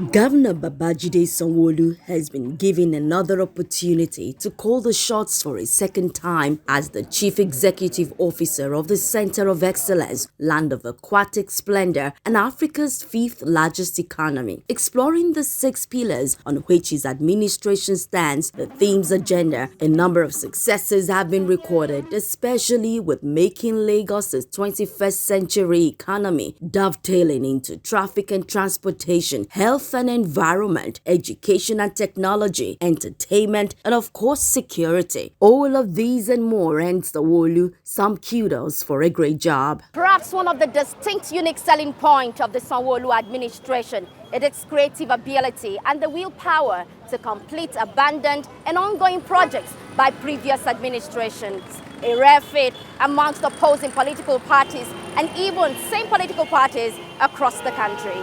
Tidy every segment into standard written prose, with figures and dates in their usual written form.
Governor Babajide Sanwo-olu has been given another opportunity to call the shots for a second time as the Chief Executive Officer of the Center of Excellence, Land of Aquatic Splendor, and Africa's fifth largest economy. Exploring the 6 pillars on which his administration stands, the theme's agenda, a number of successes have been recorded, especially with making Lagos's 21st century economy dovetailing into traffic and transportation, health and environment, education and technology, entertainment, and of course security. All of these and more, and Sanwo-Olu some kudos for a great job. Perhaps one of the distinct unique selling points of the Sanwo-Olu administration is its creative ability and the willpower to complete abandoned and ongoing projects by previous administrations. A rare feat amongst opposing political parties and even same political parties across the country.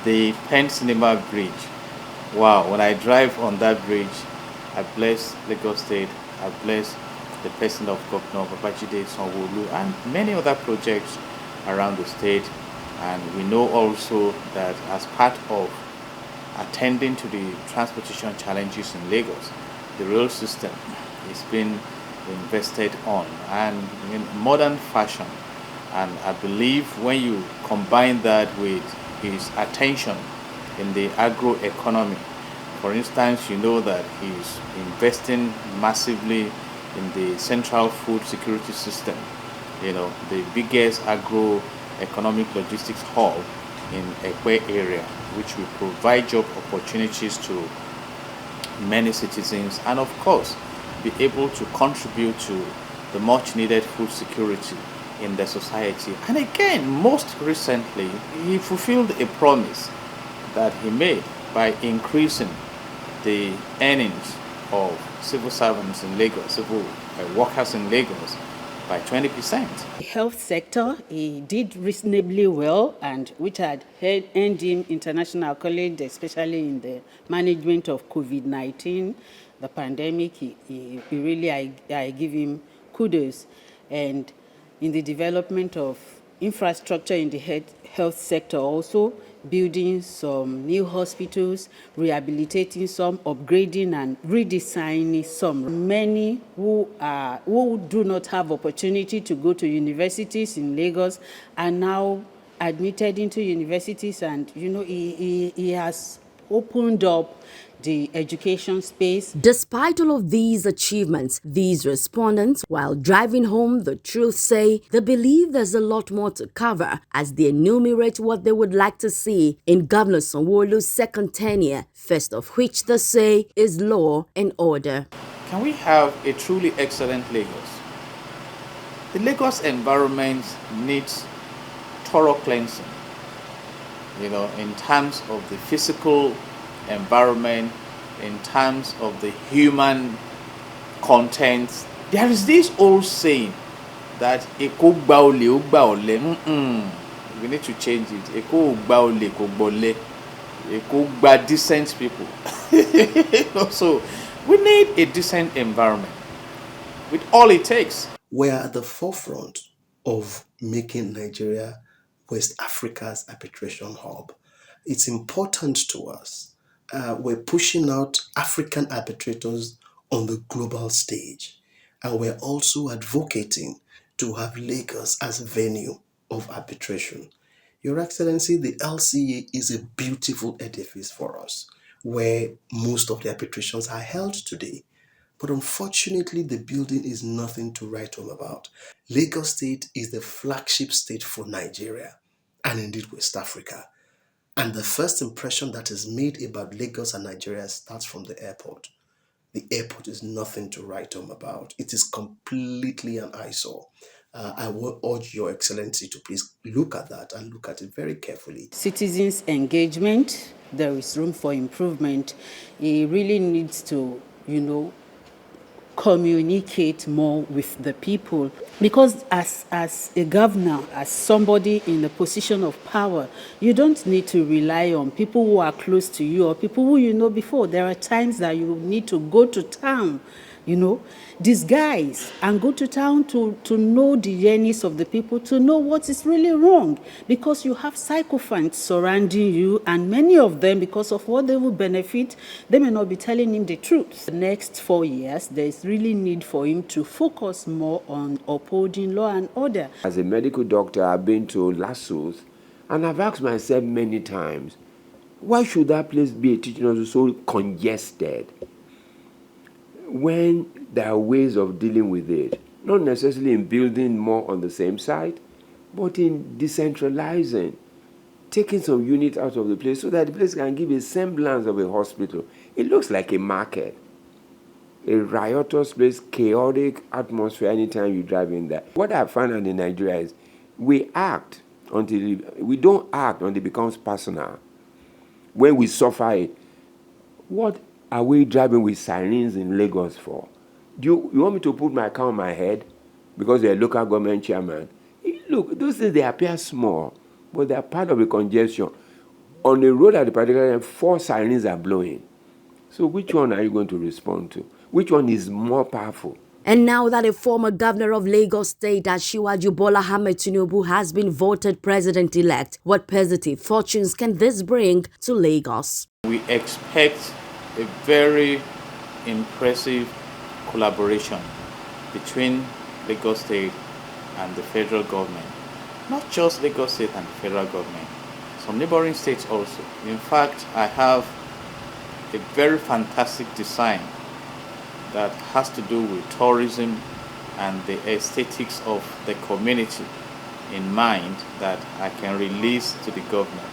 The Penn Cinema Bridge. Wow, when I drive on that bridge, I bless Lagos State, I bless the person of Governor Babajide Sanwo-olu and many other projects around the state. And we know also that as part of attending to the transportation challenges in Lagos, the rail system is being invested on and in modern fashion. And I believe when you combine that with his attention in the agro economy, for instance, you know that he's investing massively in the central food security system, the biggest agro-economic logistics hub in Ekwe area, which will provide job opportunities to many citizens and of course be able to contribute to the much needed food security in the society. And again, most recently, he fulfilled a promise that he made by increasing the earnings of civil servants in Lagos, civil workers in Lagos by 20%. The health sector, he did reasonably well, and which had earned him international accolades, especially in the management of COVID-19, the pandemic. I give him kudos. And in the development of infrastructure in the health sector also, building some new hospitals, rehabilitating some, upgrading and redesigning some. Many who do not have opportunity to go to universities in Lagos are now admitted into universities, and he has opened up the education space. Despite all of these achievements, these respondents, while driving home the truth, say they believe there's a lot more to cover as they enumerate what they would like to see in Governor Sanwo-Olu's second tenure, first of which they say is law and order. Can we have a truly excellent Lagos? The Lagos environment needs thorough cleansing, in terms of the physical environment, in terms of the human content. There is this old saying that we need to change it. Decent people. So we need a decent environment with all it takes. We are at the forefront of making Nigeria West Africa's arbitration hub. It's important to us. We're pushing out African arbitrators on the global stage. And we're also advocating to have Lagos as a venue of arbitration. Your Excellency, the LCA is a beautiful edifice for us, where most of the arbitrations are held today. But unfortunately, the building is nothing to write home about. Lagos State is the flagship state for Nigeria, and indeed West Africa. And the first impression that is made about Lagos and Nigeria starts from the airport. The airport is nothing to write home about. It is completely an eyesore. I will urge Your Excellency to please look at that and look at it very carefully. Citizens' engagement, there is room for improvement. He really needs to, communicate more with the people, because as a governor, as somebody in a position of power, you don't need to rely on people who are close to you or people who you know before. There are times that you need to go to town disguise and go to town to know the journeys of the people, to know what is really wrong, because you have sycophants surrounding you, and many of them, because of what they will benefit, they may not be telling him the truth. The next 4 years, there is really need for him to focus more on upholding law and order. As a medical doctor, I've been to LASUS, and I've asked myself many times, why should that place be a teaching hospital so congested when there are ways of dealing with it? Not necessarily in building more on the same site, but in decentralizing, taking some units out of the place so that the place can give a semblance of a hospital. It looks like a market, a riotous place, chaotic atmosphere anytime you drive in there. What I found out in Nigeria is we don't act until it becomes personal. When we suffer it, what are we driving with sirens in Lagos for? You want me to put my car on my head because you're a local government chairman? Look, those things, they appear small, but they are part of the congestion. On the road at the particular time, 4 sirens are blowing. So which one are you going to respond to? Which one is more powerful? And now that a former governor of Lagos State, Asiwaju Bola Ahmed Tinubu, has been voted president-elect, what positive fortunes can this bring to Lagos? We expect a very impressive collaboration between Lagos State and the federal government. Not just Lagos State and the federal government, some neighboring states also. In fact, I have a very fantastic design that has to do with tourism and the aesthetics of the community in mind that I can release to the government,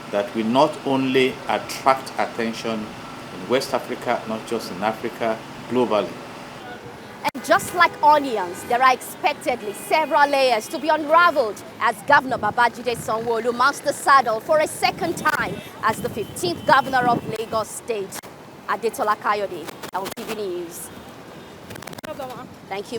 that will not only attract attention in West Africa, not just in Africa, globally. And just like onions, there are expectedly several layers to be unraveled as Governor Babajide Sanwo-olu mounts the saddle for a second time as the 15th governor of Lagos State. Adetola Kayode, LTV News. Thank you.